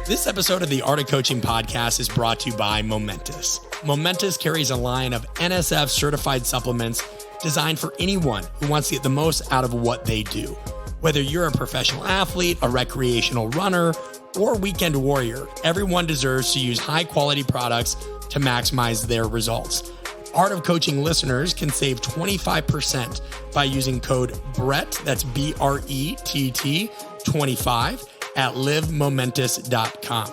This episode of the Art of Coaching podcast is brought to you by Momentous. Momentous carries a line of NSF certified supplements designed for anyone who wants to get the most out of what they do. Whether you're a professional athlete, a recreational runner, or weekend warrior, everyone deserves to use high quality products to maximize their results. Art of Coaching listeners can save 25% by using code BRETT, that's BRETT 25 at livemomentous.com.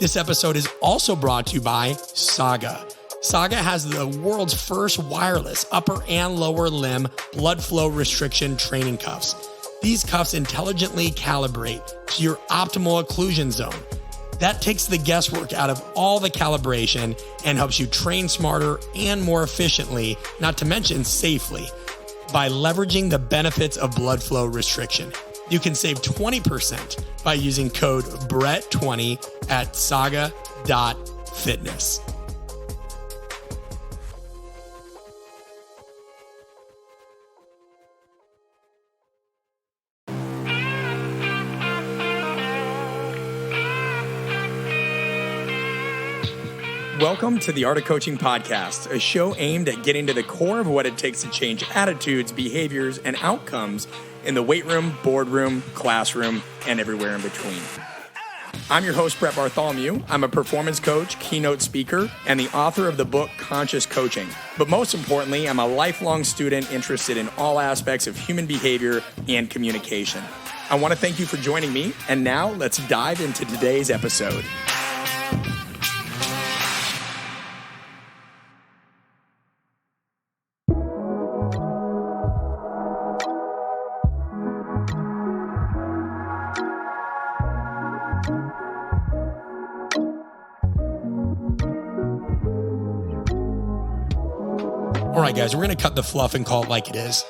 This episode is also brought to you by Saga. Saga has the world's first wireless upper and lower limb blood flow restriction training cuffs. These cuffs intelligently calibrate to your optimal occlusion zone. That takes the guesswork out of all the calibration and helps you train smarter and more efficiently, not to mention safely, by leveraging the benefits of blood flow restriction. You can save 20% by using code BRETT20 at saga.fitness. Welcome to the Art of Coaching podcast, a show aimed at getting to the core of what it takes to change attitudes, behaviors, and outcomes in the weight room, boardroom, classroom, and everywhere in between. I'm your host, Brett Bartholomew. I'm a performance coach, keynote speaker, and the author of the book, Conscious Coaching. But most importantly, I'm a lifelong student interested in all aspects of human behavior and communication. I want to thank you for joining me, and now let's dive into today's episode. All right, guys, we're going to cut the fluff and call it like it is.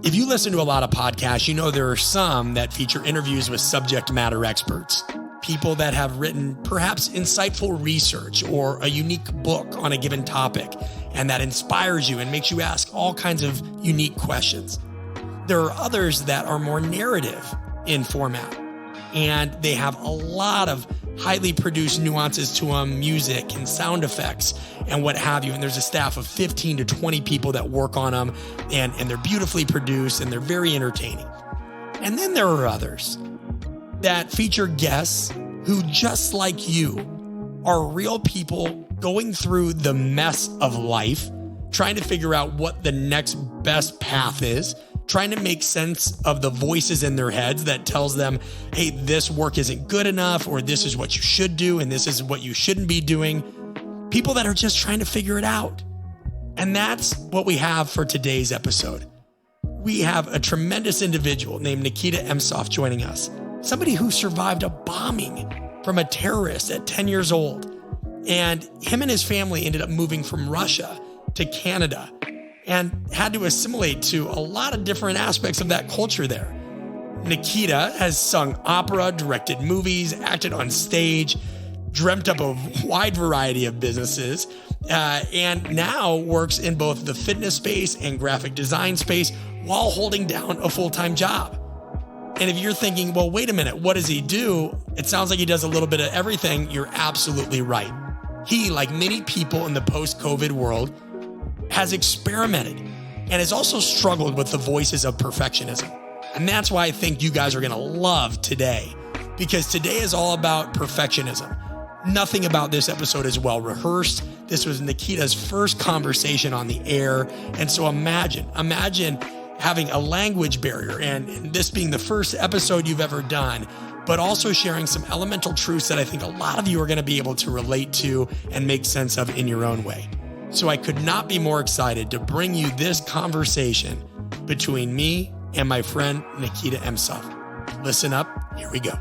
If you listen to a lot of podcasts, you know there are some that feature interviews with subject matter experts, people that have written perhaps insightful research or a unique book on a given topic, and that inspires you and makes you ask all kinds of unique questions. There are others that are more narrative in format, and they have a lot of highly produced nuances to them, music and sound effects and what have you. And there's a staff of 15 to 20 people that work on them, and they're beautifully produced and they're very entertaining. And then there are others that feature guests who, just like you, are real people going through the mess of life, trying to figure out what the next best path is, trying to make sense of the voices in their heads that tells them, hey, this work isn't good enough, or this is what you should do, and this is what you shouldn't be doing. People that are just trying to figure it out. And that's what we have for today's episode. We have a tremendous individual named Nikita Emtsov joining us, somebody who survived a bombing from a terrorist at 10 years old. And him and his family ended up moving from Russia to Canada and had to assimilate to a lot of different aspects of that culture there. Nikita has sung opera, directed movies, acted on stage, dreamt up a wide variety of businesses, and now works in both the fitness space and graphic design space while holding down a full-time job. And if you're thinking, well, wait a minute, what does he do? It sounds like he does a little bit of everything. You're absolutely right. He, like many people in the post-COVID world, has experimented and has also struggled with the voices of perfectionism. And that's why I think you guys are going to love today, because today is all about perfectionism. Nothing about this episode is well rehearsed. This was Nikita's first conversation on the air. And so imagine having a language barrier and this being the first episode you've ever done, but also sharing some elemental truths that I think a lot of you are going to be able to relate to and make sense of in your own way. So I could not be more excited to bring you this conversation between me and my friend Nikita Emstov. Listen up, here we go.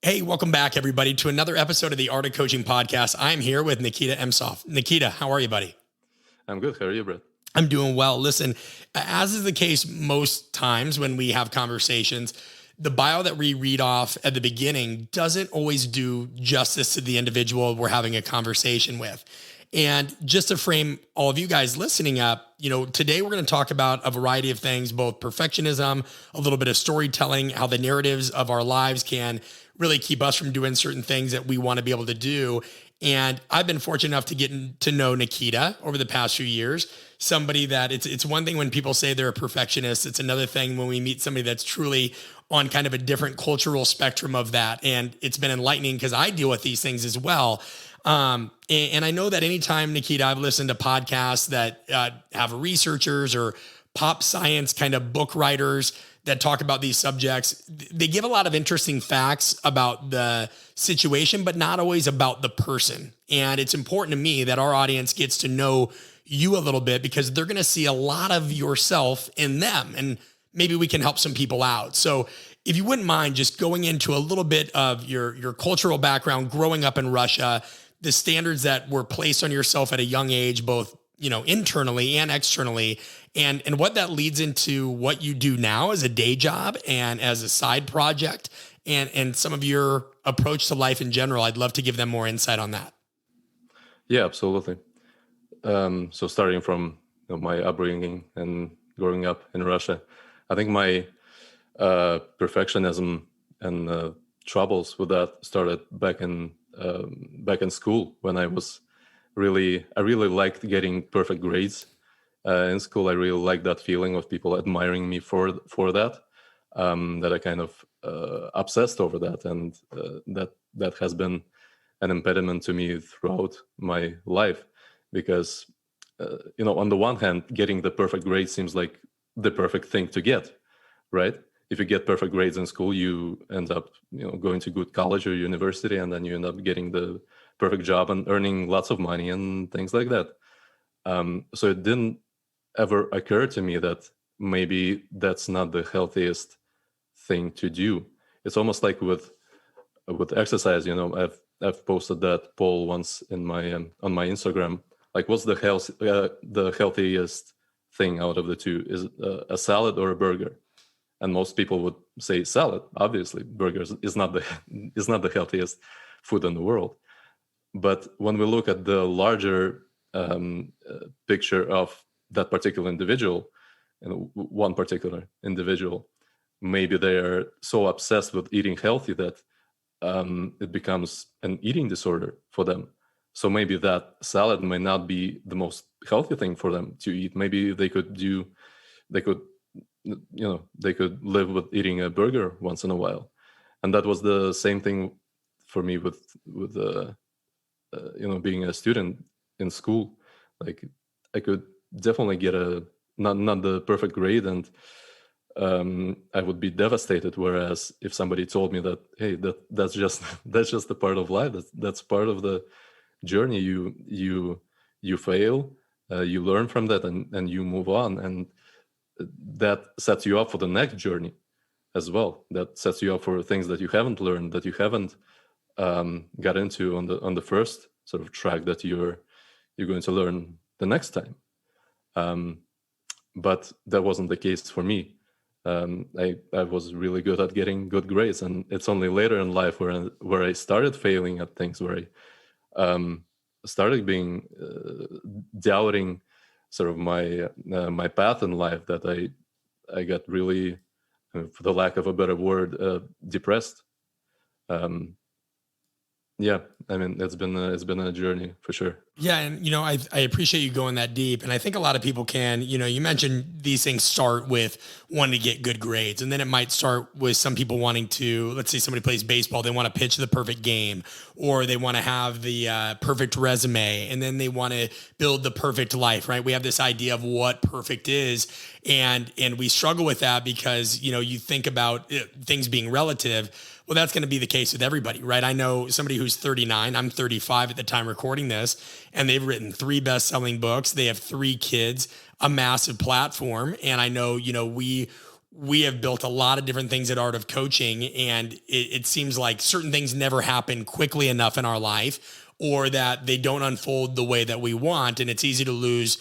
Hey, welcome back, everybody, to another episode of the Art of Coaching podcast. I'm here with Nikita Emtsov. Nikita, how are you, buddy? I'm good. How are you, Brett? I'm doing well. Listen, as is the case most times when we have conversations, the bio that we read off at the beginning doesn't always do justice to the individual we're having a conversation with. And just to frame all of you guys listening up, today we're going to talk about a variety of things, both perfectionism, a little bit of storytelling, how the narratives of our lives can really keep us from doing certain things that we want to be able to do. And I've been fortunate enough to get to know Nikita over the past few years, somebody that it's one thing when people say they're a perfectionist. It's another thing when we meet somebody that's truly on kind of a different cultural spectrum of that. And it's been enlightening because I deal with these things as well. And I know that anytime, Nikita, I've listened to podcasts that have researchers or pop science kind of book writers that talk about these subjects, they give a lot of interesting facts about the situation, but not always about the person. And it's important to me that our audience gets to know you a little bit because they're going to see a lot of yourself in them. And maybe we can help some people out. So if you wouldn't mind just going into a little bit of your cultural background, growing up in Russia, the standards that were placed on yourself at a young age, both, internally and externally, and what that leads into what you do now as a day job and as a side project and some of your approach to life in general. I'd love to give them more insight on that. Yeah, absolutely. So starting from my upbringing and growing up in Russia, I think my perfectionism and troubles with that started back in school when I really liked getting perfect grades in school. I really liked that feeling of people admiring me for that. That I kind of obsessed over that, and that has been an impediment to me throughout my life because on the one hand, getting the perfect grade seems like the perfect thing to get, right? If you get perfect grades in school, you end up, going to good college or university, and then you end up getting the perfect job and earning lots of money and things like that. So it didn't ever occur to me that maybe that's not the healthiest thing to do. It's almost like with exercise. I've posted that poll once in my on my Instagram. Like, what's the healthiest thing out of the two? Is it a salad or a burger? And most people would say salad. Obviously, burgers is not the healthiest food in the world. But when we look at the larger picture of that particular individual, one particular individual, maybe they are so obsessed with eating healthy that it becomes an eating disorder for them. So maybe that salad may not be the most healthy thing for them to eat. Maybe they could live with eating a burger once in a while. And that was the same thing for me with being a student in school. Like, I could definitely get not the perfect grade, and I would be devastated. Whereas if somebody told me that, hey, that's just a part of life, that's part of the journey, you fail, you learn from that, and you move on, and that sets you up for the next journey as well. That sets you up for things that you haven't learned, that you haven't got into on the first sort of track that you're going to learn the next time. But that wasn't the case for me. I was really good at getting good grades, and it's only later in life where I started failing at things, where I started being doubting sort of my path in life, that I got really, for the lack of a better word, depressed. Yeah, I mean, it's been a journey for sure. Yeah. And, I appreciate you going that deep. And I think a lot of people can, you mentioned these things start with wanting to get good grades. And then it might start with some people wanting to, let's say somebody plays baseball, they want to pitch the perfect game, or they want to have the perfect resume, and then they want to build the perfect life, right? We have this idea of what perfect is. And we struggle with that because, you think about things being relative. Well, that's going to be the case with everybody, right? I know somebody who's 39, I'm 35 at the time recording this, and they've written 3 best-selling books. They have 3 kids, a massive platform. And I know, we have built a lot of different things at Art of Coaching, and it seems like certain things never happen quickly enough in our life, or that they don't unfold the way that we want. And it's easy to lose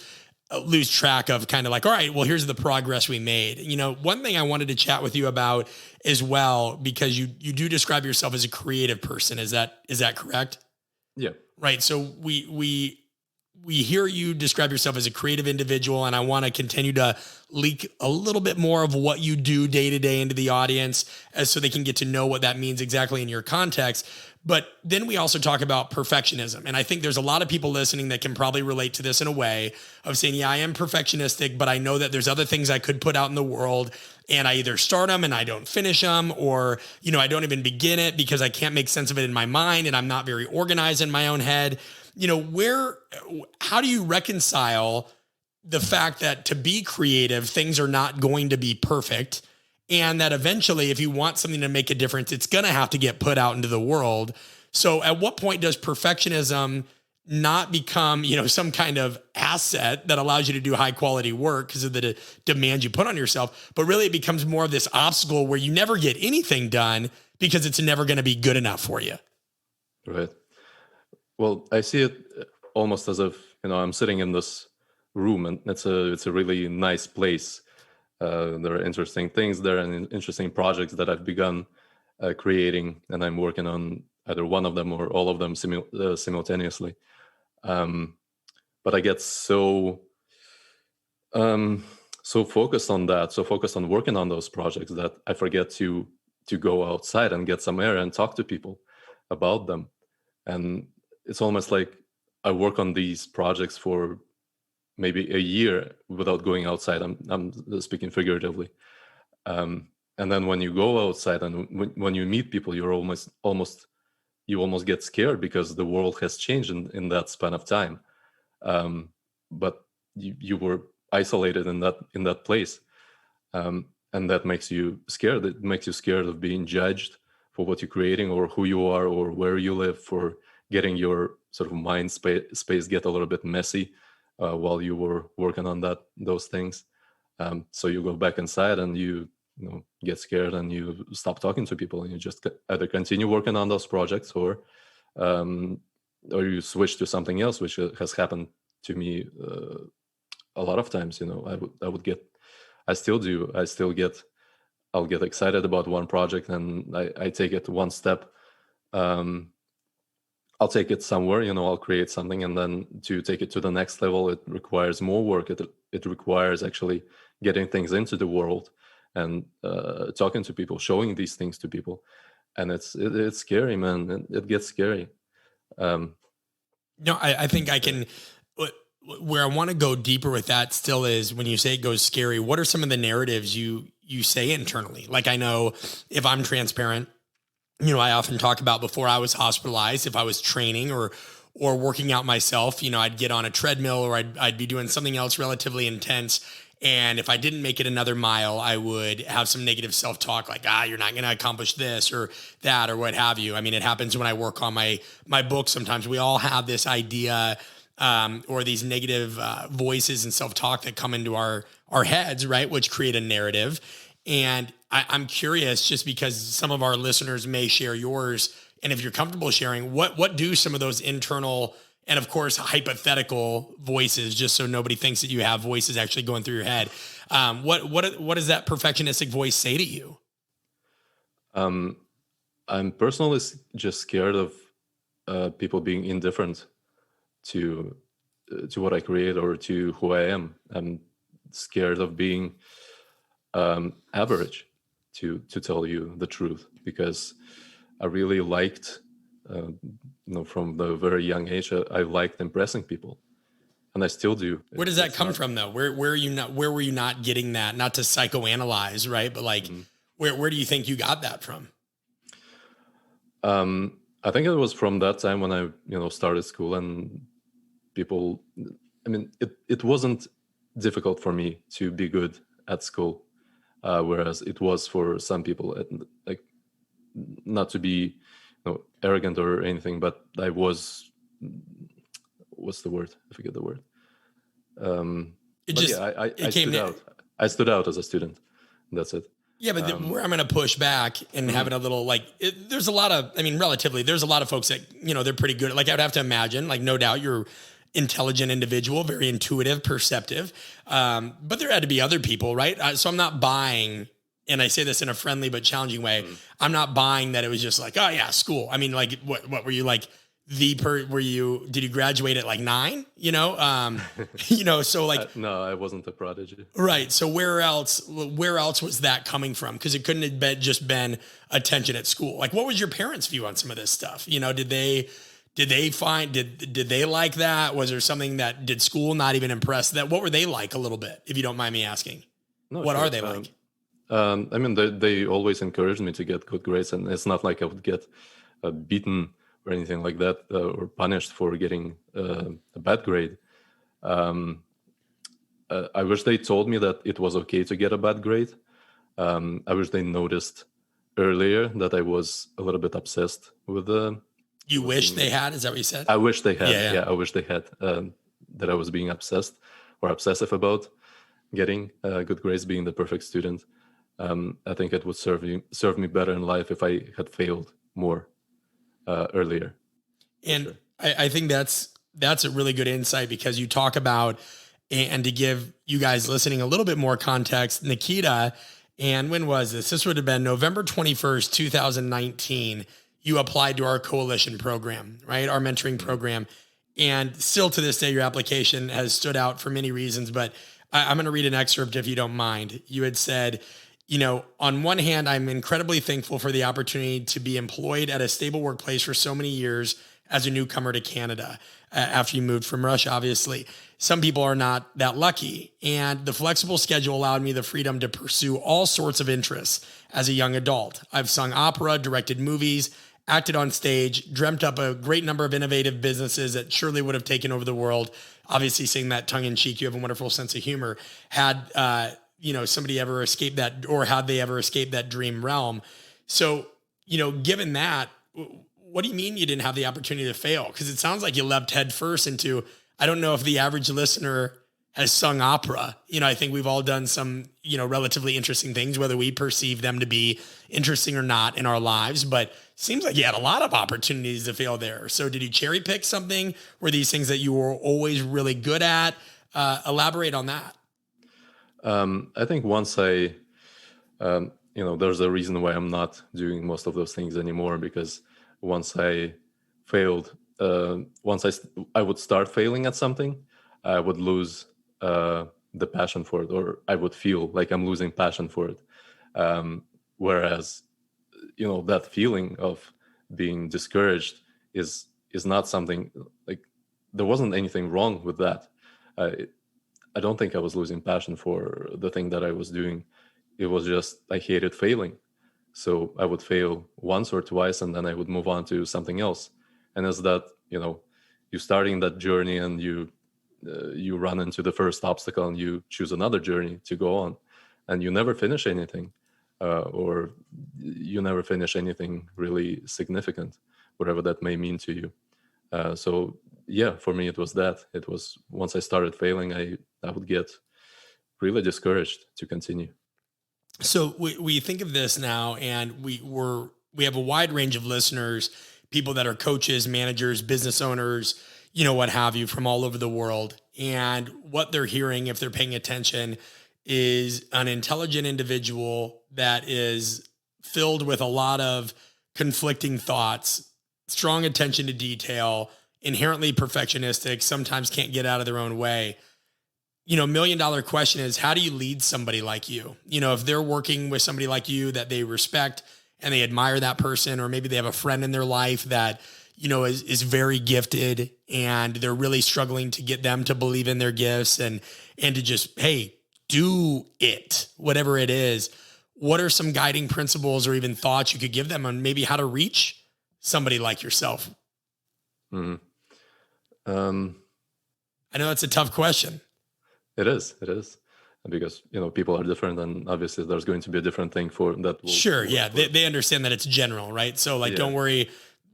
track of kind of like, all right, well, here's the progress we made. One thing I wanted to chat with you about as well, because you do describe yourself as a creative person. Is that correct? Yeah. Right. So we we hear you describe yourself as a creative individual, and I want to continue to leak a little bit more of what you do day to day into the audience as so they can get to know what that means exactly in your context. But then we also talk about perfectionism. And I think there's a lot of people listening that can probably relate to this in a way of saying, yeah, I am perfectionistic, but I know that there's other things I could put out in the world, and I either start them and I don't finish them, or, I don't even begin it because I can't make sense of it in my mind and I'm not very organized in my own head. How do you reconcile the fact that to be creative, things are not going to be perfect, and that eventually, if you want something to make a difference, it's going to have to get put out into the world? So at what point does perfectionism not become, some kind of asset that allows you to do high quality work because of the demands you put on yourself, but really it becomes more of this obstacle where you never get anything done because it's never going to be good enough for you? Right. Well, I see it almost as if, I'm sitting in this room, and it's a really nice place. There are interesting things there and interesting projects that I've begun creating, and I'm working on either one of them or all of them simultaneously. But I get so focused on that, so focused on working on those projects, that I forget to go outside and get some air and talk to people about them. And it's almost like I work on these projects for maybe a year without going outside. I'm speaking figuratively. And then when you go outside and when you meet people, you almost get scared because the world has changed in that span of time. But you were isolated in that place. And that makes you scared. It makes you scared of being judged for what you're creating or who you are or where you live, for getting your sort of mind space get a little bit messy while you were working on those things. So you go back inside and you get scared and you stop talking to people, and you just either continue working on those projects or you switch to something else, which has happened to me a lot of times. I'll get excited about one project and I take it one step. I'll take it somewhere, I'll create something, and then to take it to the next level, it requires more work. It requires actually getting things into the world and talking to people, showing these things to people. And it's scary, man. It gets scary. I think I can, where I want to go deeper with that still is when you say it goes scary, what are some of the narratives you say internally? Like, I know if I'm transparent, I often talk about before I was hospitalized, if I was training or working out myself, I'd get on a treadmill or I'd be doing something else relatively intense. And if I didn't make it another mile, I would have some negative self-talk like, you're not going to accomplish this or that or what have you. I mean, it happens when I work on my book. Sometimes we all have this idea or these negative voices and self-talk that come into our heads, right? Which create a narrative. And I'm curious, just because some of our listeners may share yours, and if you're comfortable sharing, what do some of those internal and, of course, hypothetical voices, just so nobody thinks that you have voices actually going through your head, what does that perfectionistic voice say to you? I'm personally just scared of people being indifferent to what I create or to who I am. I'm scared of being average, to tell you the truth, because I really liked, from the very young age, I liked impressing people, and I still do. Where does that come from, though? Where were you not getting that? Not to psychoanalyze, right? But like, where do you think you got that from? I think it was from that time when I, started school, and people. I mean, it wasn't difficult for me to be good at school. Whereas it was for some people, like, not to be arrogant or anything, but I was, what's the word? I forget the word. I stood out as a student. That's it. Yeah, but where I'm going to push back and having a little, there's a lot of, relatively, there's a lot of folks that, they're pretty good. Like, I would have to imagine, like, no doubt you're intelligent individual, very intuitive, perceptive. But there had to be other people, right? So I'm not buying, and I say this in a friendly but challenging way, I'm not buying that it was just like, oh yeah, school. I mean, like, what were you like, did you graduate at like 9, so like, No, I wasn't a prodigy. right. So where else was that coming from? Cause it couldn't have just been attention at school. Like, what was your parents' view on some of this stuff? Did they like that? Was there something did school not even impress that? What were they like a little bit, if you don't mind me asking? No, what sure. are they like? I mean, they always encouraged me to get good grades, and it's not like I would get beaten or anything like that, or punished for getting a bad grade. I wish they told me that it was okay to get a bad grade. I wish they noticed earlier that I was a little bit obsessed with the. You wish they had? Is that what you said? I wish they had. Yeah. I wish they had that I was being obsessed or obsessive about getting good grades, being the perfect student. I think it would serve me better in life if I had failed more earlier. And sure. I think that's a really good insight, because you talk about, and to give you guys listening a little bit more context, Nikita, and when was this? This would have been November 21st, 2019. You applied to our coalition program, right? Our mentoring program. And still to this day, your application has stood out for many reasons, but I'm going to read an excerpt if you don't mind. You had said, on one hand, I'm incredibly thankful for the opportunity to be employed at a stable workplace for so many years as a newcomer to Canada after you moved from Russia, obviously. Some people are not that lucky. And the flexible schedule allowed me the freedom to pursue all sorts of interests as a young adult. I've sung opera, directed movies, acted on stage, dreamt up a great number of innovative businesses that surely would have taken over the world. Obviously, saying that tongue in cheek, you have a wonderful sense of humor. Had, somebody ever escaped that, or had they ever escaped that dream realm? So, given that, what do you mean you didn't have the opportunity to fail? Because it sounds like you leapt head first into, I don't know if the average listener has sung opera. I think we've all done some, relatively interesting things, whether we perceive them to be interesting or not in our lives, but seems like you had a lot of opportunities to fail there. So did you cherry pick something? Were these things that you were always really good at? Elaborate on that. I think once there's a reason why I'm not doing most of those things anymore, because once I failed, I would start failing at something, I would lose the passion for it, or I would feel like I'm losing passion for it. Whereas, that feeling of being discouraged is not something like, there wasn't anything wrong with that. I don't think I was losing passion for the thing that I was doing. It was just I hated failing. So I would fail once or twice, and then I would move on to something else. And as that, you starting that journey, and you run into the first obstacle, and you choose another journey to go on, and you never finish anything, or you never finish anything really significant, whatever that may mean to you. So yeah, for me, it was that. It was once I started failing, I would get really discouraged to continue. So we think of this now, and we have a wide range of listeners, people that are coaches, managers, business owners, what have you, from all over the world. And what they're hearing, if they're paying attention, is an intelligent individual that is filled with a lot of conflicting thoughts, strong attention to detail, inherently perfectionistic, sometimes can't get out of their own way. $1 million question is, how do you lead somebody like you? If they're working with somebody like you that they respect and they admire that person, or maybe they have a friend in their life that, is very gifted, and they're really struggling to get them to believe in their gifts and to just, hey, do it, whatever it is. What are some guiding principles or even thoughts you could give them on maybe how to reach somebody like yourself? Mm-hmm. I know it's a tough question. It is, because, people are different, and obviously there's going to be a different thing for that. Sure. Yeah. They understand that it's general, right? So Don't worry.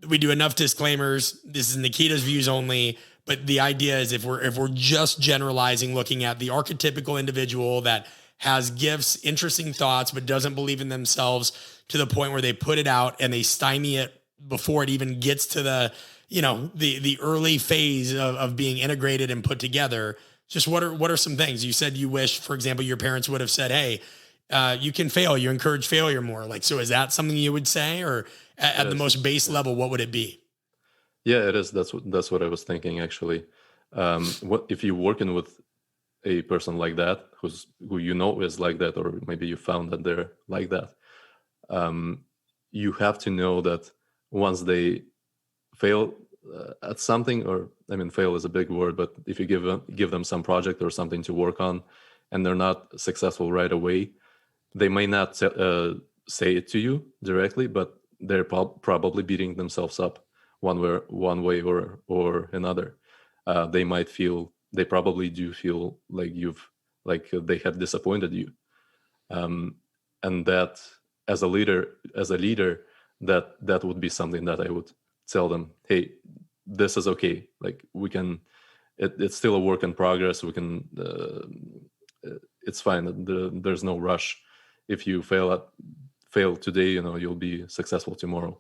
We do enough disclaimers. This is Nikita's views only, but the idea is if we're just generalizing, looking at the archetypical individual that has gifts, interesting thoughts, but doesn't believe in themselves to the point where they put it out and they stymie it before it even gets to the early phase of being integrated and put together. Just what are some things you said you wish, for example, your parents would have said, hey, you can fail. You encourage failure more. So is that something you would say, or at the most base level, what would it be? Yeah, it is. That's what I was thinking actually. What if you're working with a person like that, who you know is like that, or maybe you found that they're like that? um, you have to know that once they fail at something, or I mean, fail is a big word, but if you give them some project or something to work on, and they're not successful right away, they may not say it to you directly, but they're probably beating themselves up one way or another. They probably do feel like they have disappointed you, um, and that as a leader, that would be something that I would tell them, hey, this is okay, like we can, it's still a work in progress, we can it's fine, there's no rush. If you fail today, you'll be successful tomorrow.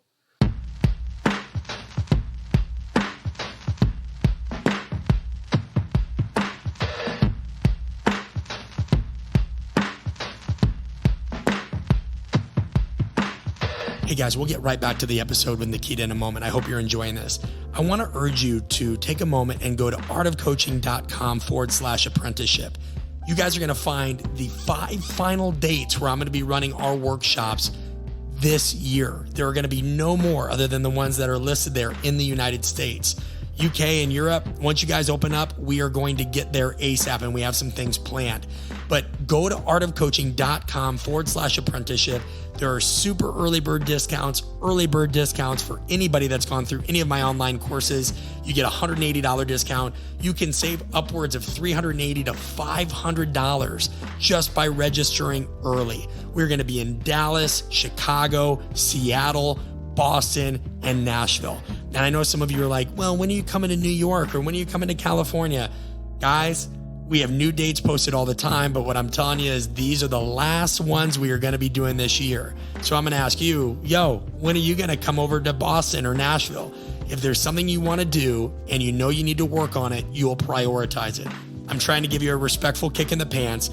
Hey guys, we'll get right back to the episode with Nikita in a moment. I hope you're enjoying this. I want to urge you to take a moment and go to artofcoaching.com/apprenticeship. You guys are going to find the 5 final dates where I'm going to be running our workshops this year. There are going to be no more other than the ones that are listed there in the United States. UK and Europe, once you guys open up, we are going to get there ASAP, and we have some things planned. But go to artofcoaching.com/apprenticeship. There are super early bird discounts for anybody that's gone through any of my online courses. You get a $180 discount. You can save upwards of $380 to $500 just by registering early. We're going to be in Dallas, Chicago, Seattle, Boston, and Nashville. And I know some of you are like, well, when are you coming to New York, or when are you coming to California? Guys, we have new dates posted all the time, but what I'm telling you is these are the last ones we are going to be doing this year. So I'm going to ask you, when are you going to come over to Boston or Nashville? If there's something you want to do and you know you need to work on it, you'll prioritize it. I'm trying to give you a respectful kick in the pants.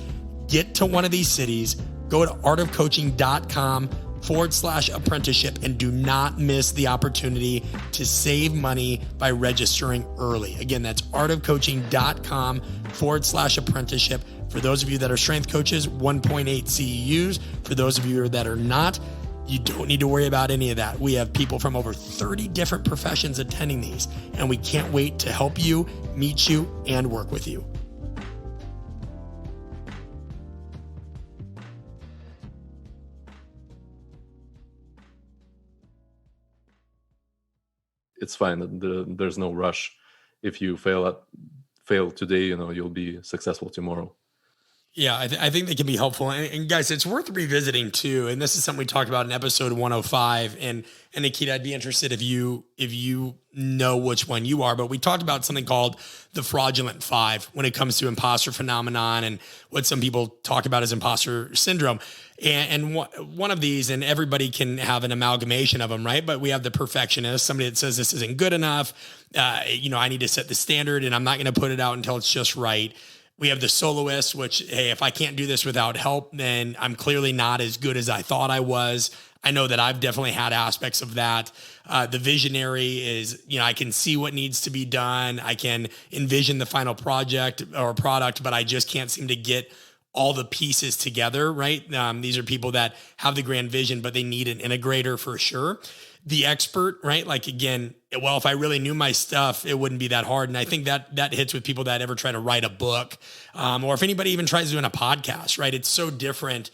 Get to one of these cities, go to artofcoaching.com/apprenticeship, and do not miss the opportunity to save money by registering early. Again, that's artofcoaching.com/apprenticeship. For those of you that are strength coaches, 1.8 CEUs. For those of you that are not, you don't need to worry about any of that. We have people from over 30 different professions attending these, and we can't wait to help you, meet you, and work with you. It's fine. There's no rush. If you fail today, you'll be successful tomorrow. Yeah, I think they can be helpful. And guys, it's worth revisiting too. And this is something we talked about in episode 105. And Nikita, I'd be interested if you know which one you are, but we talked about something called the fraudulent 5 when it comes to imposter phenomenon and what some people talk about as imposter syndrome. And one of these, and everybody can have an amalgamation of them, right? But we have the perfectionist, somebody that says this isn't good enough. I need to set the standard and I'm not going to put it out until it's just right. We have the soloist, which, hey, if I can't do this without help, then I'm clearly not as good as I thought I was. I know that I've definitely had aspects of that. The visionary is, I can see what needs to be done. I can envision the final project or product, but I just can't seem to get all the pieces together, right? These are people that have the grand vision, but they need an integrator for sure. The expert, right? Like, again, well, if I really knew my stuff, it wouldn't be that hard. And I think that hits with people that ever try to write a book, or if anybody even tries doing a podcast, right? It's so different.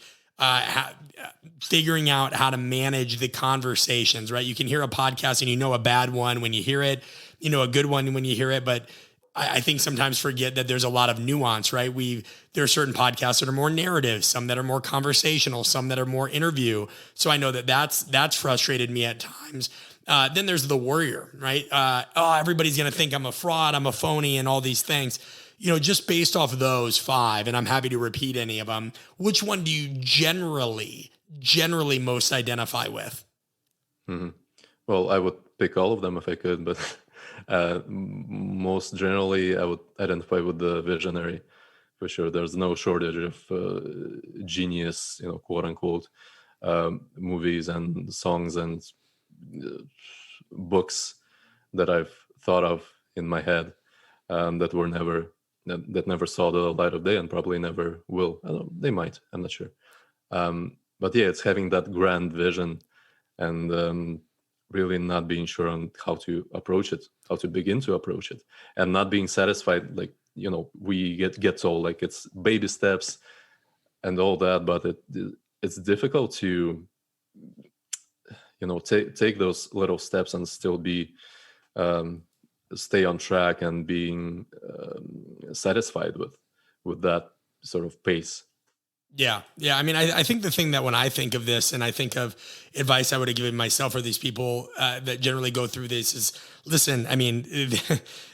Figuring out how to manage the conversations, right? You can hear a podcast and a bad one when you hear it, a good one when you hear it, but I think sometimes forget that there's a lot of nuance, right? There are certain podcasts that are more narrative, some that are more conversational, some that are more interview. So I know that's frustrated me at times. Then there's the warrior, right? Everybody's going to think I'm a fraud, I'm a phony, and all these things. Just based off those 5, and I'm happy to repeat any of them, which one do you generally most identify with? Mm-hmm. Well, I would pick all of them if I could, but most generally I would identify with the visionary for sure. There's no shortage of genius, quote unquote, movies and songs and books that I've thought of in my head, that were never that never saw the light of day, and probably never will. I don't, they might. I'm not sure. But yeah, it's having that grand vision, and really not being sure on how to approach it, how to begin to approach it, and not being satisfied. Like, we get told like it's baby steps and all that, but it's difficult to take those little steps and still be stay on track and being satisfied with that sort of pace. Yeah. Yeah. I mean, I think the thing that when I think of this and I think of advice I would have given myself or these people that generally go through this is, listen, I mean,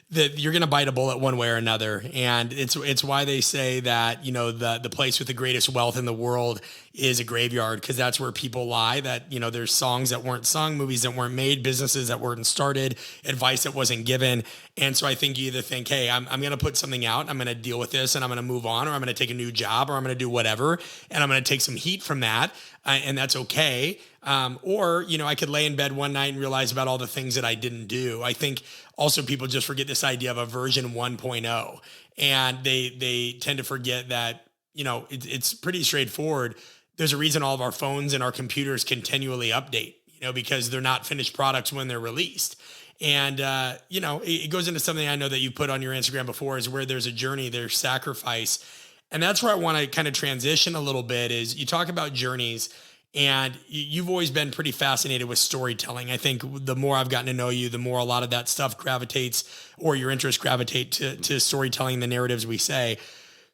that you're going to bite a bullet one way or another. And it's why they say that, the place with the greatest wealth in the world is a graveyard, because that's where people lie, that, there's songs that weren't sung, movies that weren't made, businesses that weren't started, advice that wasn't given. And so I think you either think, hey, I'm going to put something out, I'm going to deal with this and I'm going to move on, or I'm going to take a new job, or I'm going to do whatever. And I'm going to take some heat from that. And that's okay. Or, I could lay in bed one night and realize about all the things that I didn't do. I think also people just forget this idea of a version 1.0, and they tend to forget that, it's pretty straightforward. There's a reason all of our phones and our computers continually update, because they're not finished products when they're released. And, it goes into something I know that you put on your Instagram before, is where there's a journey, there's sacrifice. And that's where I want to kind of transition a little bit, is you talk about journeys, and you've always been pretty fascinated with storytelling. I think the more I've gotten to know you, the more a lot of that stuff gravitates, or your interests gravitate to storytelling, the narratives we say.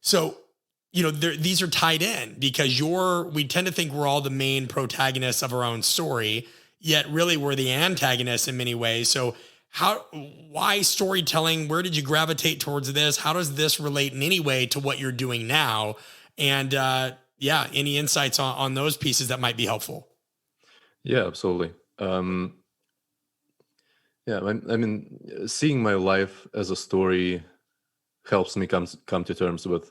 So, these are tied in, because we tend to think we're all the main protagonists of our own story, yet really we're the antagonists in many ways. So why storytelling? Where did you gravitate towards this? How does this relate in any way to what you're doing now? And any insights on those pieces that might be helpful? Yeah, absolutely. I mean, seeing my life as a story helps me come to terms with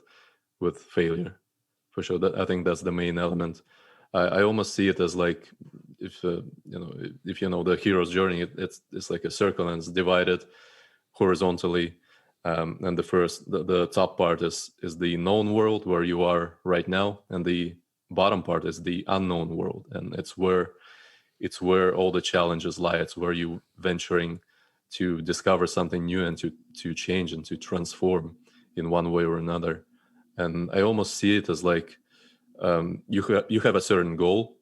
failure, for sure. I think that's the main element. I almost see it as like, if the hero's journey, it's like a circle, and it's divided horizontally. And the top part is the known world, where you are right now, and the bottom part is the unknown world, and it's where all the challenges lie. It's where you venturing to discover something new, and to change and to transform in one way or another. And I almost see it as like, you have a certain goal,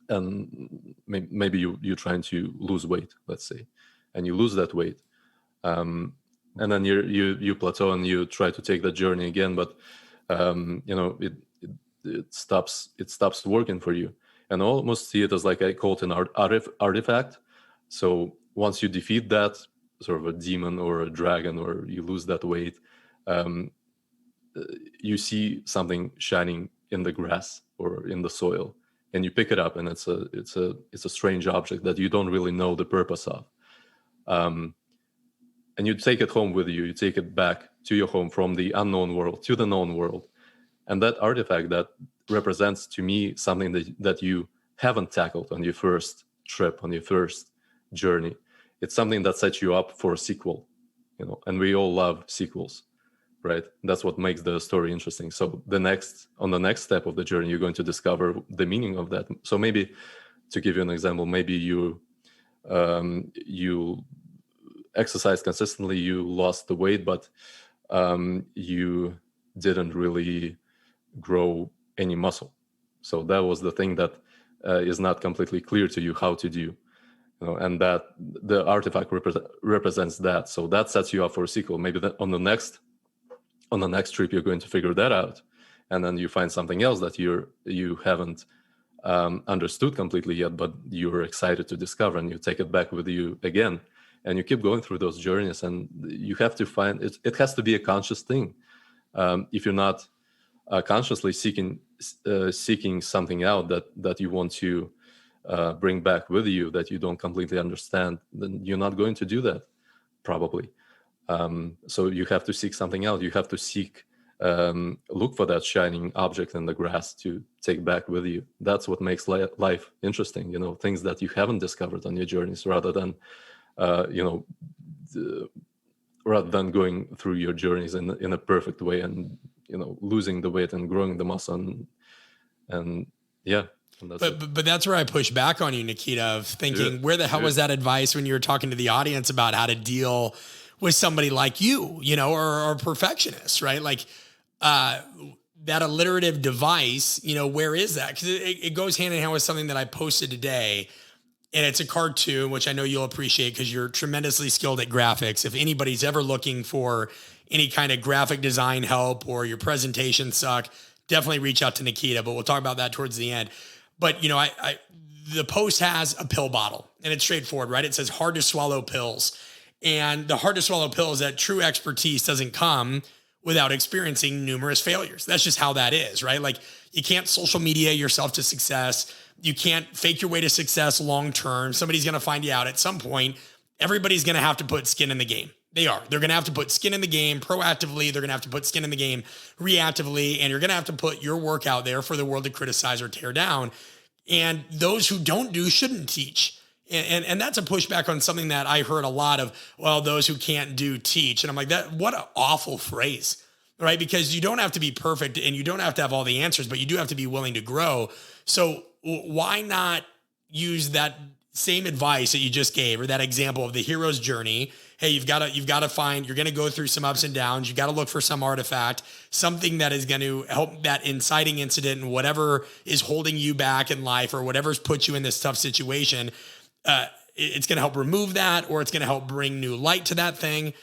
and maybe you're trying to lose weight, let's say, and you lose that weight, and then you plateau, and you try to take that journey again, but it stops working for you. And I almost see it as like, I call it an artifact. So once you defeat that sort of a demon or a dragon, or you lose that weight, you see something shining in the grass or in the soil, and you pick it up, and it's a strange object that you don't really know the purpose of, and you take it home with you. You take it back to your home from the unknown world to the known world, and that artifact, that represents to me something that you haven't tackled on your first trip, on your first journey. It's something that sets you up for a sequel, and we all love sequels, right? That's what makes the story interesting. So on the next step of the journey, you're going to discover the meaning of that. So maybe, to give you an example, maybe you exercise consistently, you lost the weight, but you didn't really grow any muscle. So that was the thing that is not completely clear to you how to do, and that the artifact represents that. So that sets you up for a sequel. Maybe that on the next trip, you're going to figure that out, and then you find something else that you haven't understood completely yet, but you're excited to discover, and you take it back with you again, and you keep going through those journeys. And you have to find it. It has to be a conscious thing. If you're not consciously seeking something out that you want to bring back with you, that you don't completely understand, then you're not going to do that, probably. So you have to seek something out. You have to look for that shining object in the grass to take back with you. That's what makes life interesting, things that you haven't discovered on your journeys, rather than you know, rather than going through your journeys in a perfect way and, you know, losing the weight and growing the muscle and yeah. And that's it. But that's where I push back on you, Nikita, of thinking, where the hell was that advice when you were talking to the audience about how to deal with somebody like you, you know, or a perfectionist, right? Like, that alliterative device, you know, where is that? Because it goes hand in hand with something that I posted today. And it's a cartoon, which I know you'll appreciate because you're tremendously skilled at graphics. If anybody's ever looking for any kind of graphic design help or your presentations suck, definitely reach out to Nikita, but we'll talk about that towards the end. But, you know, the post has a pill bottle and it's straightforward, right? It says hard to swallow pills. And the hard to swallow pill is that true expertise doesn't come without experiencing numerous failures. That's just how that is, right? Like, you can't social media yourself to success. You can't fake your way to success long-term. Somebody's going to find you out at some point. Everybody's going to have to put skin in the game. They are. They're going to have to put skin in the game proactively. They're going to have to put skin in the game reactively. And you're going to have to put your work out there for the world to criticize or tear down. And those who don't do shouldn't teach. And that's a pushback on something that I heard a lot of, well, those who can't do teach. And I'm like, what an awful phrase, right? Because you don't have to be perfect and you don't have to have all the answers, but you do have to be willing to grow. So why not use that same advice that you just gave, or that example of the hero's journey? Hey, you've got to find, you're going to go through some ups and downs. You got to look for some artifact, something that is going to help that inciting incident and whatever is holding you back in life or whatever's put you in this tough situation. It's going to help remove that, or it's going to help bring new light to that thing.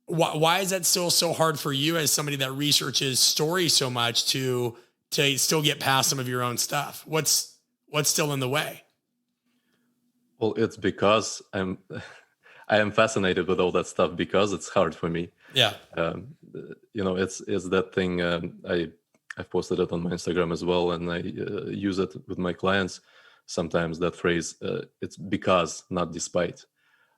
Why is that still so hard for you as somebody that researches stories so much to still get past some of your own stuff? What's still in the way? Well, it's because I am fascinated with all that stuff because it's hard for me. Yeah. You know, it's that thing. I've posted it on my Instagram as well, and I use it with my clients. Sometimes that phrase, it's because, not despite.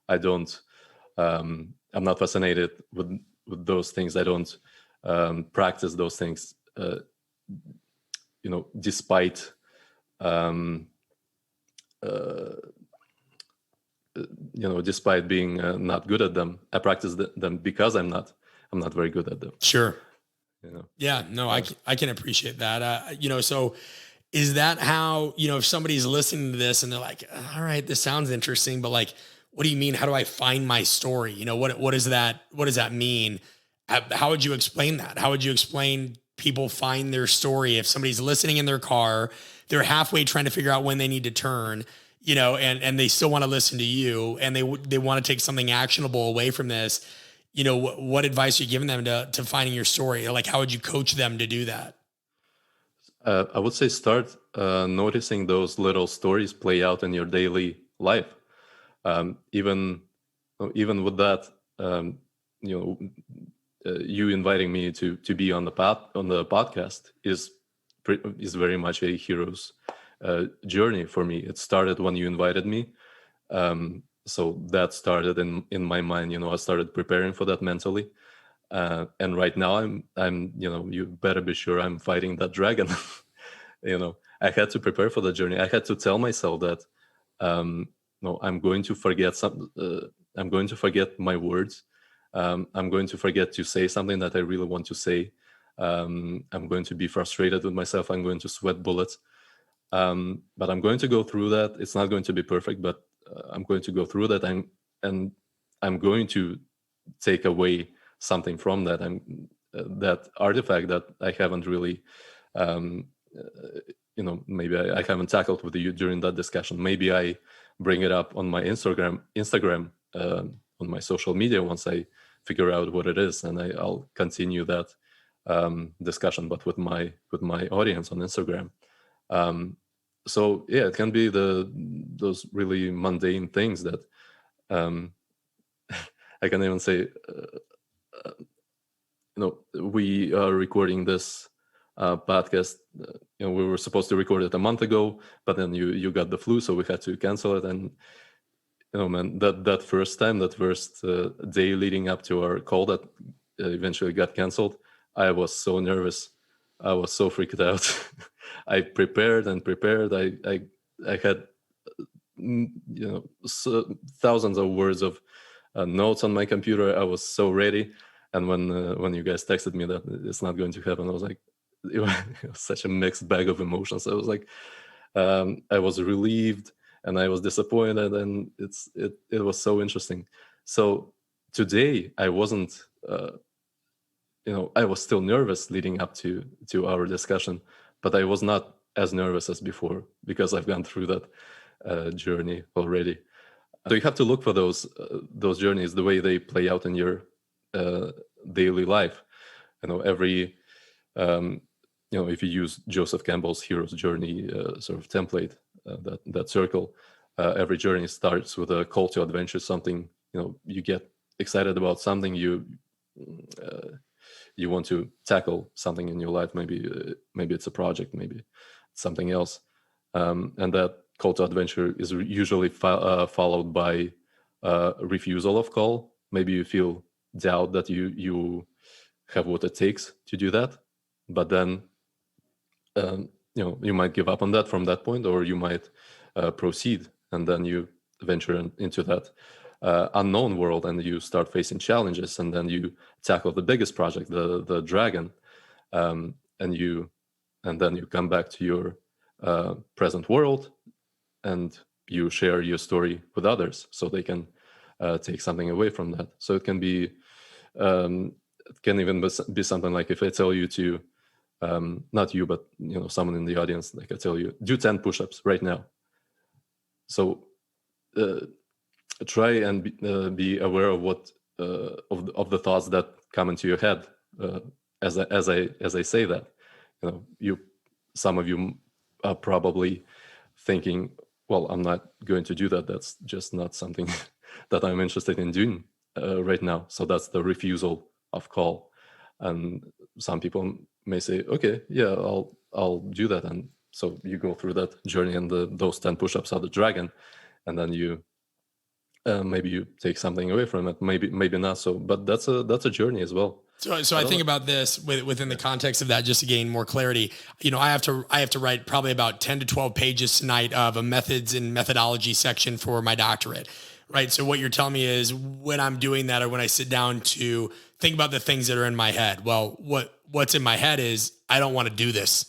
I'm not fascinated with those things. I don't practice those things, you know, despite, you know, despite being not good at them. I practice them because I'm not very good at them. Sure. You know? Yeah, no, I can appreciate that. You know, so is that how, you know, if somebody's listening to this and they're like, all right, this sounds interesting, but like, what do you mean? How do I find my story? You know, what does that mean? How would you explain that? How would you explain people find their story? If somebody's listening in their car, they're halfway trying to figure out when they need to turn, you know, and they still want to listen to you, and they want to take something actionable away from this. You know, what advice are you giving them to finding your story? Like, how would you coach them to do that? I would say start noticing those little stories play out in your daily life. Even with that, you know, you inviting me to be on the podcast is very much a hero's journey for me. It started when you invited me, so that started in my mind. You know, I started preparing for that mentally. And right now I'm, you know, you better be sure I'm fighting that dragon. You know, I had to prepare for the journey. I had to tell myself that, no, I'm going to forget I'm going to forget my words. I'm going to forget to say something that I really want to say. I'm going to be frustrated with myself. I'm going to sweat bullets. But I'm going to go through that. It's not going to be perfect, but I'm going to go through that. And I'm going to take away something from that. That artifact that I haven't really, you know, maybe I haven't tackled with you during that discussion. Maybe I bring it up on my Instagram, on my social media once I figure out what it is, and I'll continue that discussion, but with my audience on Instagram. So yeah, it can be those really mundane things that I can even say. You know, we are recording this podcast. You know, we were supposed to record it a month ago, but then you got the flu, so we had to cancel it. And you know, man, that first day leading up to our call that eventually got canceled, I was so nervous. I was so freaked out. I prepared and prepared. I had thousands of words of notes on my computer. I was so ready. And when you guys texted me that it's not going to happen, I was like, it was such a mixed bag of emotions. I was like, I was relieved and I was disappointed, and it was so interesting. So today I wasn't, I was still nervous leading up to our discussion, but I was not as nervous as before because I've gone through that journey already. So you have to look for those journeys, the way they play out in your daily life. Every if you use Joseph Campbell's hero's journey sort of template, that circle, every journey starts with a call to adventure. Something, you get excited about something, you want to tackle something in your life. Maybe it's a project, maybe it's something else, and that call to adventure is usually followed by refusal of call. Maybe you feel doubt that you have what it takes to do that, but then you might give up on that from that point, or you might proceed, and then you venture into that unknown world, and you start facing challenges, and then you tackle the biggest project, the dragon, and then you come back to your present world, and you share your story with others so they can take something away from that. So it can be it can even be something like, if I tell you to not you, but someone in the audience, like I tell you, do 10 push-ups right now. So try and be aware of what of the thoughts that come into your head as I say that. Some of you are probably thinking, well, I'm not going to do that. That's just not something that I'm interested in doing right now. So that's the refusal of call. And some people may say, okay, yeah, I'll do that. And so you go through that journey, and those 10 push-ups are the dragon, and then you maybe you take something away from it, maybe not so, but that's a journey as well. So I think about this within the context of that, just to gain more clarity. I have to write probably about 10 to 12 pages tonight of a methods and methodology section for my doctorate, right? So what you're telling me is, when I'm doing that, or when I sit down to think about the things that are in my head, well, what's in my head is, I don't want to do this.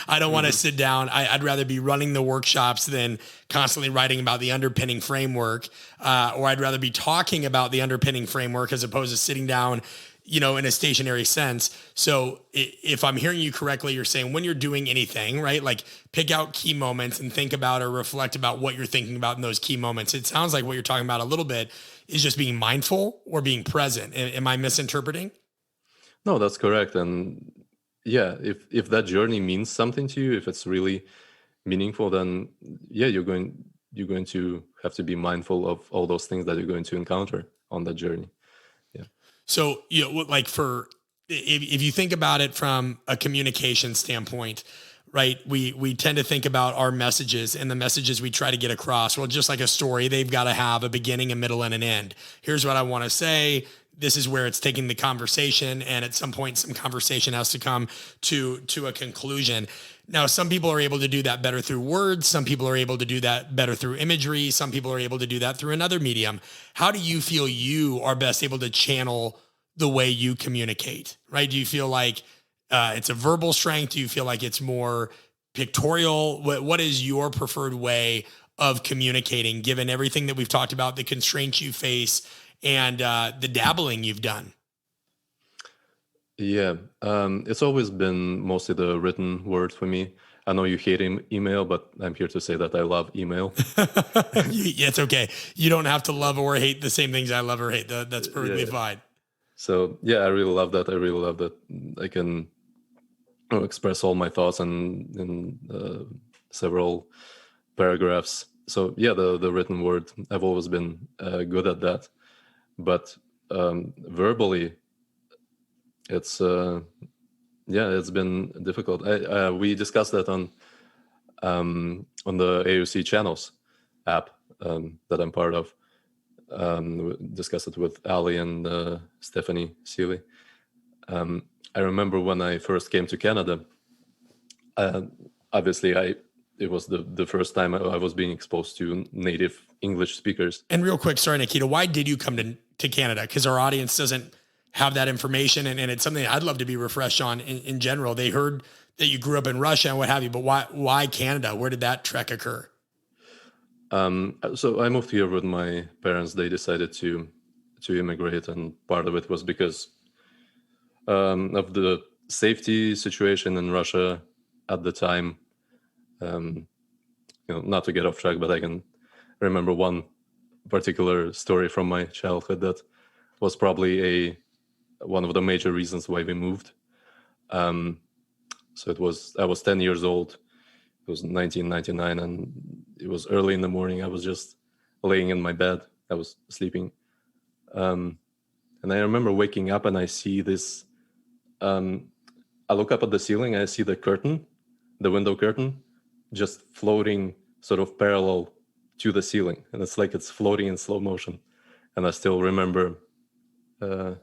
I don't want to sit down. I'd rather be running the workshops than constantly writing about the underpinning framework, or I'd rather be talking about the underpinning framework as opposed to sitting down, in a stationary sense. So if I'm hearing you correctly, you're saying when you're doing anything, right, like pick out key moments and think about or reflect about what you're thinking about in those key moments. It sounds like what you're talking about a little bit is just being mindful or being present. Am I misinterpreting? No, that's correct. And yeah, if that journey means something to you, if it's really meaningful, then yeah, you're going to have to be mindful of all those things that you're going to encounter on that journey. Yeah. So, like if you think about it from a communication standpoint, right? We tend to think about our messages and the messages we try to get across. Well, just like a story, they've got to have a beginning, a middle, and an end. Here's what I want to say. This is where it's taking the conversation, and at some point, some conversation has to come to a conclusion. Now, some people are able to do that better through words. Some people are able to do that better through imagery. Some people are able to do that through another medium. How do you feel you are best able to channel the way you communicate, right? Do you feel like it's a verbal strength? Do you feel like it's more pictorial? What is your preferred way of communicating, given everything that we've talked about, the constraints you face, and the dabbling you've done? Yeah, it's always been mostly the written word for me. I know you hate email, but I'm here to say that I love email. It's okay. You don't have to love or hate the same things I love or hate. That's perfectly fine. So yeah, I really love that. I really love that I can express all my thoughts in several paragraphs. So yeah, the written word, I've always been good at that. But verbally, it's been difficult. We discussed that on the AOC channels app that I'm part of. We discussed it with Ali and Stephanie Seeley. I remember when I first came to Canada. Obviously, I it was the first time I was being exposed to native English speakers. And real quick, sorry, Nikita, why did you come to Canada? Because our audience doesn't have that information, and it's something I'd love to be refreshed on in general. They heard that you grew up in Russia and what have you, but why Canada? Where did that trek occur? So I moved here with my parents. They decided to immigrate, and part of it was because of the safety situation in Russia at the time. Not to get off track, but I can remember one particular story from my childhood that was probably one of the major reasons why we moved. So I was 10 years old. It was 1999, and it was early in the morning. I was just laying in my bed. I was sleeping. And I remember waking up and I see this, I look up at the ceiling, and I see the window curtain, just floating sort of parallel to the ceiling. And it's like it's floating in slow motion. And I still remember that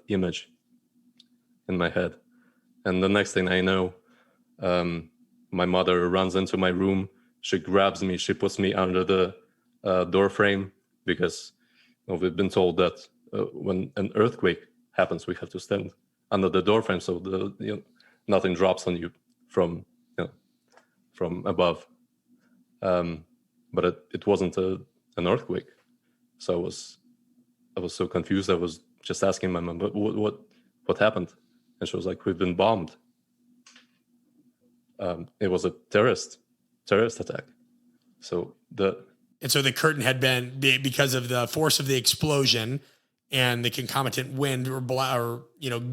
image in my head. And the next thing I know, my mother runs into my room. She grabs me. She puts me under the door frame because we've been told that when an earthquake happens, we have to stand under the door frame so nothing drops on you from above. But it wasn't an earthquake, so I was so confused. I was just asking my mom, "But what happened?" And she was like, "We've been bombed." It was a terrorist attack. So the curtain had been, because of the force of the explosion and the concomitant wind or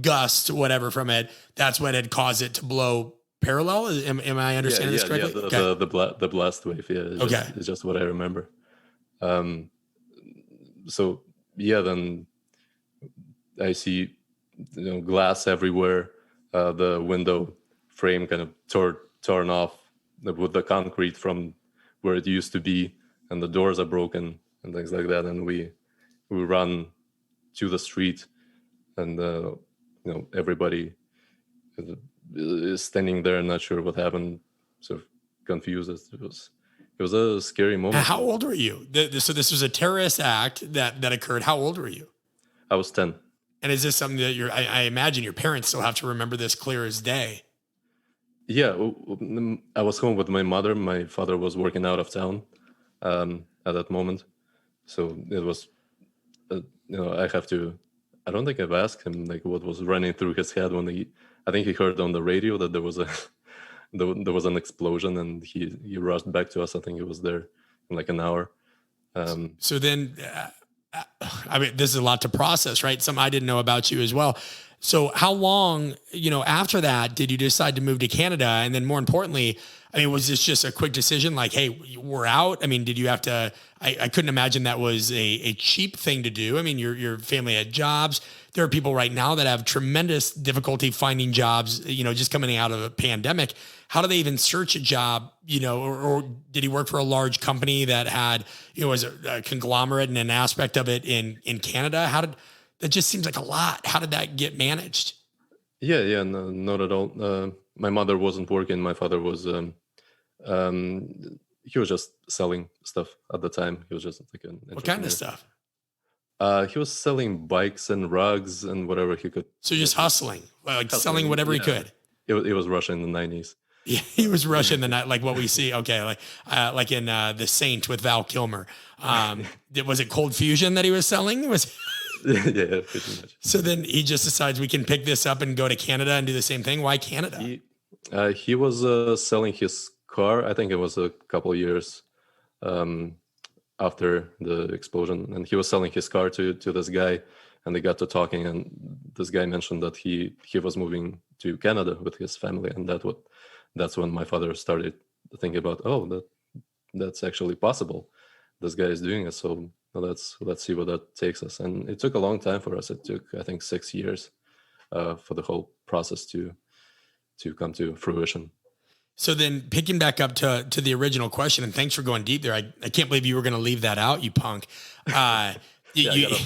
gust, whatever from it. That's what had caused it to blow parallel. Am I understanding this correctly? Yeah, the blast wave. Yeah, it's just what I remember. So yeah, then I see glass everywhere. The window frame kind of torn off with the concrete from where it used to be, and the doors are broken and things like that. And we run to the street, and everybody is standing there, not sure what happened, sort of confused. It was a scary moment. How old were you? So this was a terrorist act that occurred. How old were you? I was 10. And is this something that I imagine your parents still have to remember this clear as day? Yeah, I was home with my mother. My father was working out of town at that moment. So it was, I don't think I've asked him like what was running through his head when I think he heard on the radio that there was an explosion, and he rushed back to us. I think he was there in like an hour. So then, this is a lot to process, right? Something I didn't know about you as well. So how long, after that, did you decide to move to Canada? And then more importantly, was this just a quick decision like, hey, we're out? Did you have to, I couldn't imagine that was a cheap thing to do. Your family had jobs. There are people right now that have tremendous difficulty finding jobs, just coming out of a pandemic. How do they even search a job, or did he work for a large company that had, was a conglomerate and an aspect of it in Canada? That just seems like a lot. How did that get managed? Yeah, no, not at all. My mother wasn't working. My father was, he was just selling stuff at the time. He was just like an entrepreneur. What kind of stuff? He was selling bikes and rugs and whatever he could. So just hustling, selling whatever he could. It was Russia in the 90s. Yeah, he was Russian the night, like what we see. Okay, like in The Saint with Val Kilmer. Was it Cold Fusion that he was selling? Yeah, pretty much. So then he just decides we can pick this up and go to Canada and do the same thing. Why Canada? He was selling his car. I think it was a couple of years after the explosion, and he was selling his car to this guy, and they got to talking, and this guy mentioned that he was moving to Canada with his family, and that's when my father started thinking about, that's actually possible. This guy is doing it, so let's see where that takes us. And it took a long time for us. It took, I think, 6 years for the whole process to come to fruition. So then picking back up to the original question, and thanks for going deep there. I can't believe you were going to leave that out, you punk. I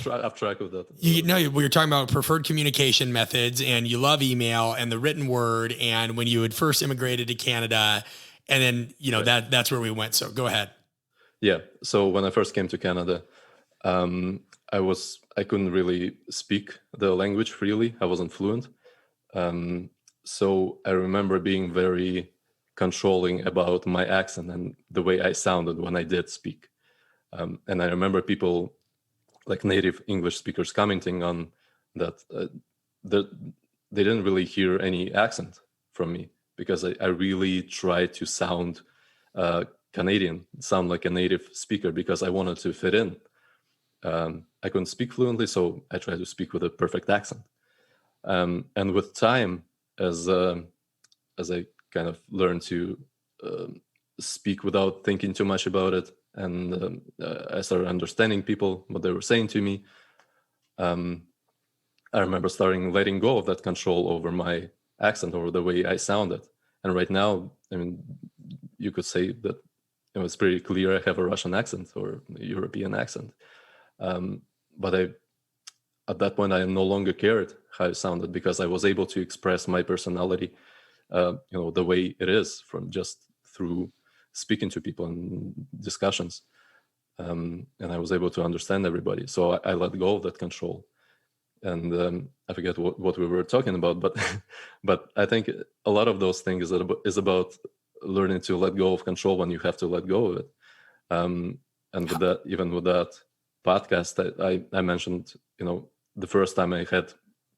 got off track of that. We were talking about preferred communication methods, and you love email and the written word. And when you had first immigrated to Canada, And then, Right. that's where we went. So go ahead. Yeah. So when I first came to Canada, I couldn't really speak the language freely. I wasn't fluent. Um, so I remember being very controlling about my accent and the way I sounded when I did speak. And I remember people like native English speakers commenting on that, that they didn't really hear any accent from me because I really tried to sound uh, Canadian, sound like a native speaker because I wanted to fit in. I couldn't speak fluently, so I tried to speak with a perfect accent. And with time, as as I kind of learned to speak without thinking too much about it, and I started understanding people what they were saying to me. Um, I remember starting letting go of that control over my accent, over the way I sounded. And right now, I mean, you could say that it's pretty clear I have a Russian accent or a European accent. Um, but at that point, I no longer cared how I sounded because I was able to express my personality, the way it is from just through speaking to people and discussions. And I was able to understand everybody. So I let go of that control. And I forget what we were talking about, but but I think a lot of those things is about learning to let go of control when you have to let go of it. And with that, even with that podcast, I mentioned, the first time I had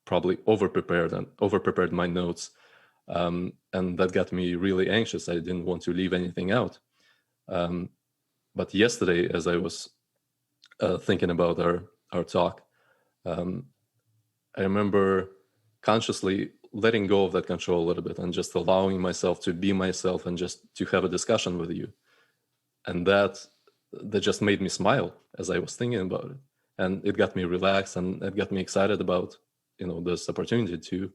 probably over prepared my notes, and that got me really anxious. I didn't want to leave anything out. But yesterday, as I was thinking about our talk, um, I remember consciously letting go of that control a little bit and just allowing myself to be myself and just to have a discussion with you. And that just made me smile as I was thinking about it. And it got me relaxed and it got me excited about, this opportunity to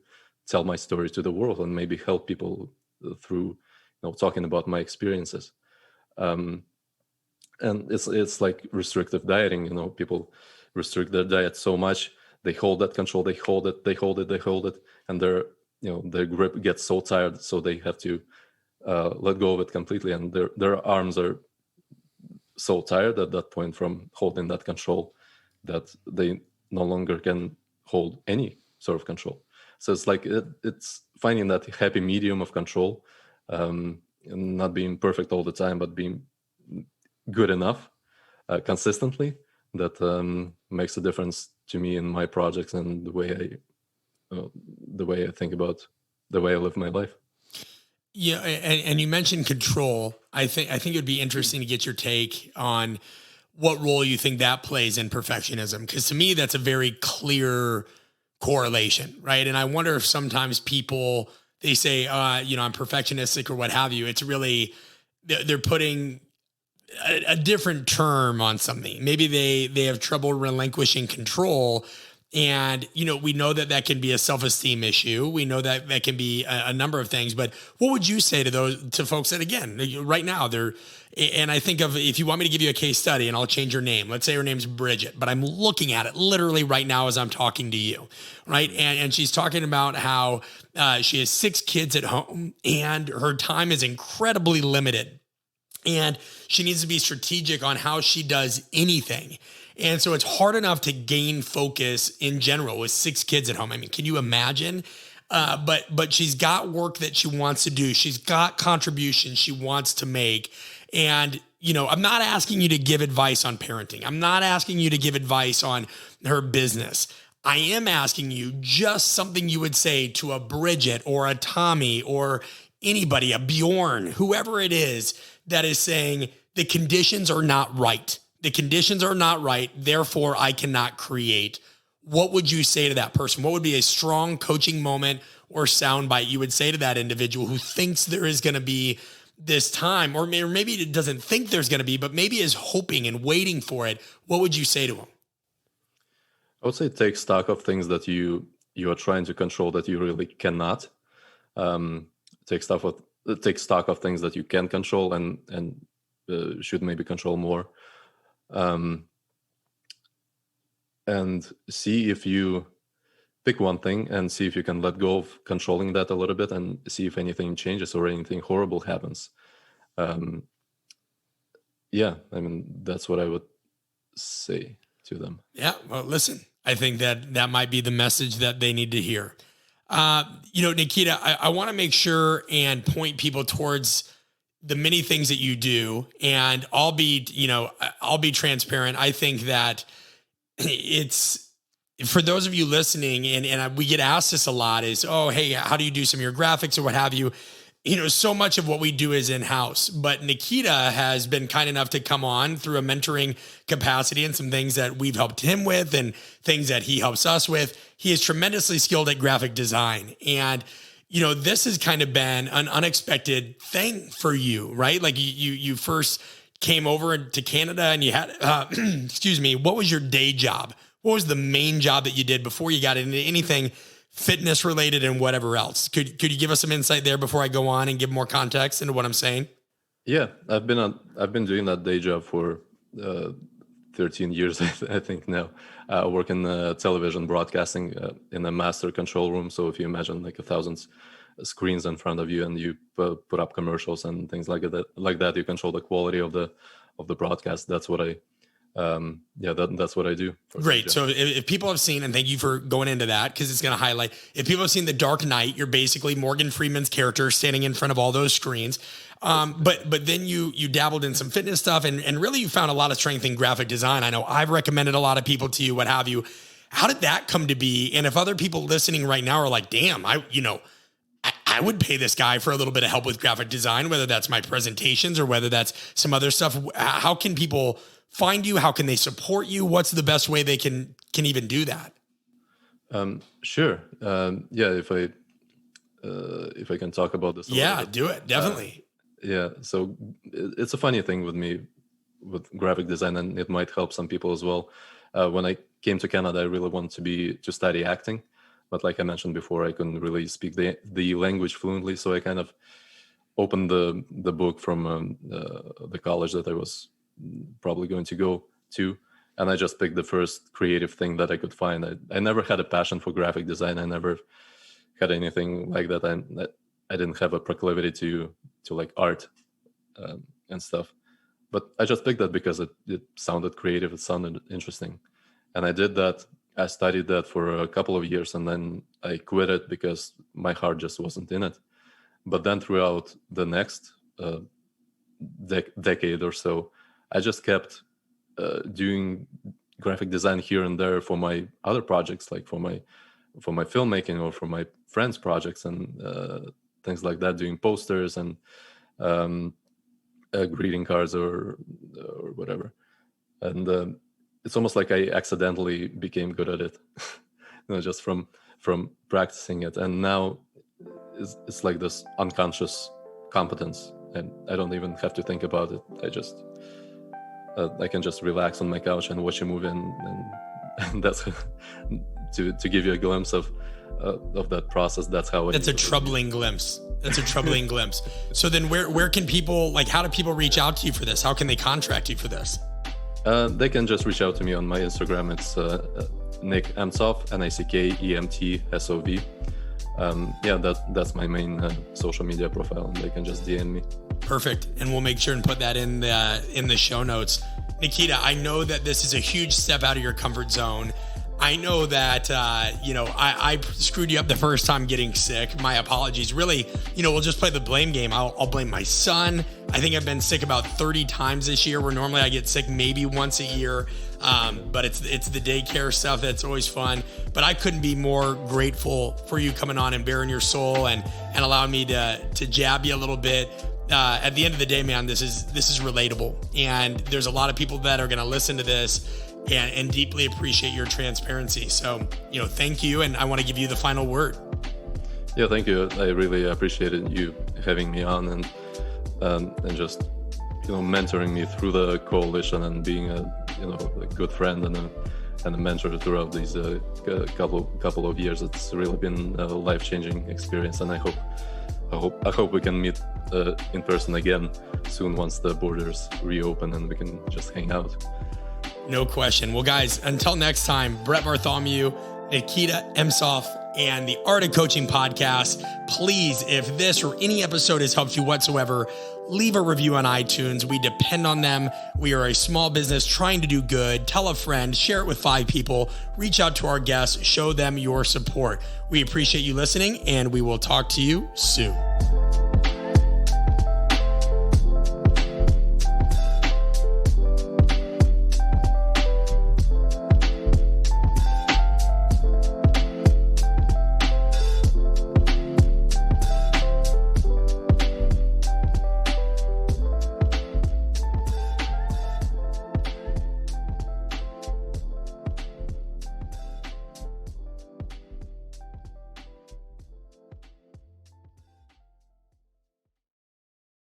tell my story to the world and maybe help people through, talking about my experiences. Um, and it's like restrictive dieting. People restrict their diet so much, they hold that control, they hold it, and their grip gets so tired, so they have to let go of it completely, and their arms are so tired at that point from holding that control that they no longer can hold any sort of control. So it's like it's finding that happy medium of control, and not being perfect all the time, but being good enough consistently, that makes a difference to me in my projects and the way I think about the way I live my life. Yeah, and you mentioned control. I think it would be interesting to get your take on what role you think that plays in perfectionism, because to me that's a very clear correlation, right? And I wonder if sometimes people, they say, I'm perfectionistic or what have you. It's really they're putting a different term on something. Maybe they have trouble relinquishing control. And, we know that that can be a self-esteem issue. We know that that can be a number of things, but what would you say to folks that, again, right now and I think of, if you want me to give you a case study and I'll change your name, let's say her name's Bridget, but I'm looking at it literally right now as I'm talking to you. Right. And she's talking about how she has 6 kids at home and her time is incredibly limited. And she needs to be strategic on how she does anything. And so it's hard enough to gain focus in general with 6 kids at home. I mean, can you imagine? But she's got work that she wants to do. She's got contributions she wants to make. And, I'm not asking you to give advice on parenting. I'm not asking you to give advice on her business. I am asking you just something you would say to a Bridget or a Tommy or anybody, a Bjorn, whoever it is that is saying the conditions are not right. The conditions are not right. Therefore, I cannot create. What would you say to that person? What would be a strong coaching moment or soundbite you would say to that individual who thinks there is going to be this time, or maybe it doesn't think there's going to be, but maybe is hoping and waiting for it? What would you say to them? I would say take stock of things that you are trying to control that you really cannot. Um, take stock of things that you can control and should maybe control more. And see if you pick one thing and see if you can let go of controlling that a little bit and see if anything changes or anything horrible happens. um, yeah, I mean, that's what I would say to them. Yeah. Well, listen, I think that might be the message that they need to hear. Nikita, I want to make sure and point people towards the many things that you do, and I'll be transparent. I think that it's, for those of you listening, and we get asked this a lot, is, oh, hey, how do you do some of your graphics or what have you? So much of what we do is in-house, but Nikita has been kind enough to come on through a mentoring capacity and some things that we've helped him with and things that he helps us with. He is tremendously skilled at graphic design. And, this has kind of been an unexpected thing for you, right? Like you first came over to Canada and you had, excuse me, what was your day job? What was the main job that you did before you got into anything fitness related and whatever else? Could you give us some insight there before I go on and give more context into what I'm saying? Yeah, I've been doing that day job for 13 years, I think now. I work in television broadcasting in a master control room. So if you imagine like 1,000 screens in front of you, and you put up commercials and things like that, you control the quality of the broadcast. That's what that's what I do. Great. So if people have seen, and thank you for going into that, because it's going to highlight, if people have seen The Dark Knight, you're basically Morgan Freeman's character standing in front of all those screens. But then you dabbled in some fitness stuff, and really you found a lot of strength in graphic design. I know I've recommended a lot of people to you, what have you. How did that come to be? And if other people listening right now are like, damn, I would pay this guy for a little bit of help with graphic design, whether that's my presentations or whether that's some other stuff. How can people find you? How can they support you? What's the best way they can even do that? Sure. If I can talk about this. Do it. Definitely. So it's a funny thing with me with graphic design, and it might help some people as well. When I came to Canada, I really wanted to study acting, but like I mentioned before, I couldn't really speak the language fluently. So I kind of opened the book from the college that I was probably going to go to, and I just picked the first creative thing that I could find. I never had a passion for graphic design. I never had anything like that. I didn't have a proclivity to like art and stuff, but I just picked that because it sounded creative, it sounded interesting, and I did that. I studied that for a couple of years, and then I quit it because my heart just wasn't in it. But then throughout the next decade or so, I just kept doing graphic design here and there for my other projects, like for my filmmaking or for my friends' projects and things like that, doing posters and greeting cards or whatever. And it's almost like I accidentally became good at it, just from practicing it. And now it's like this unconscious competence, and I don't even have to think about it. I can just relax on my couch and watch a movie, and that's to give you a glimpse of that process. That's how that's a troubling glimpse. That's a troubling glimpse. So then where can people, like, how do people reach out to you for this? How can they contract you for this? They can just reach out to me on my Instagram. It's Nick Emtsov, NICKEMTSOV. That's my main social media profile, and they can just DM me. Perfect. And we'll make sure and put that in the show notes. Nikita, I know that this is a huge step out of your comfort zone. I know that, I screwed you up the first time getting sick. My apologies. Really, we'll just play the blame game. I'll blame my son. I think I've been sick about 30 times this year, where normally I get sick maybe once a year. But it's the daycare stuff that's always fun. But I couldn't be more grateful for you coming on and bearing your soul and allowing me to jab you a little bit. At the end of the day, man, this is relatable. And there's a lot of people that are going to listen to this and deeply appreciate your transparency. So, thank you. And I want to give you the final word. Yeah, thank you. I really appreciated you having me on and just, mentoring me through the coalition and being a good friend and a mentor throughout these couple of years. It's really been a life-changing experience, and I hope we can meet in person again soon once the borders reopen and we can just hang out. No question. Well, guys, until next time, Brett Bartholomew, Nikita Emstov, and the Art of Coaching podcast. Please, if this or any episode has helped you whatsoever, leave a review on iTunes. We depend on them. We are a small business trying to do good. Tell a friend, share it with 5 people, reach out to our guests, show them your support. We appreciate you listening, and we will talk to you soon.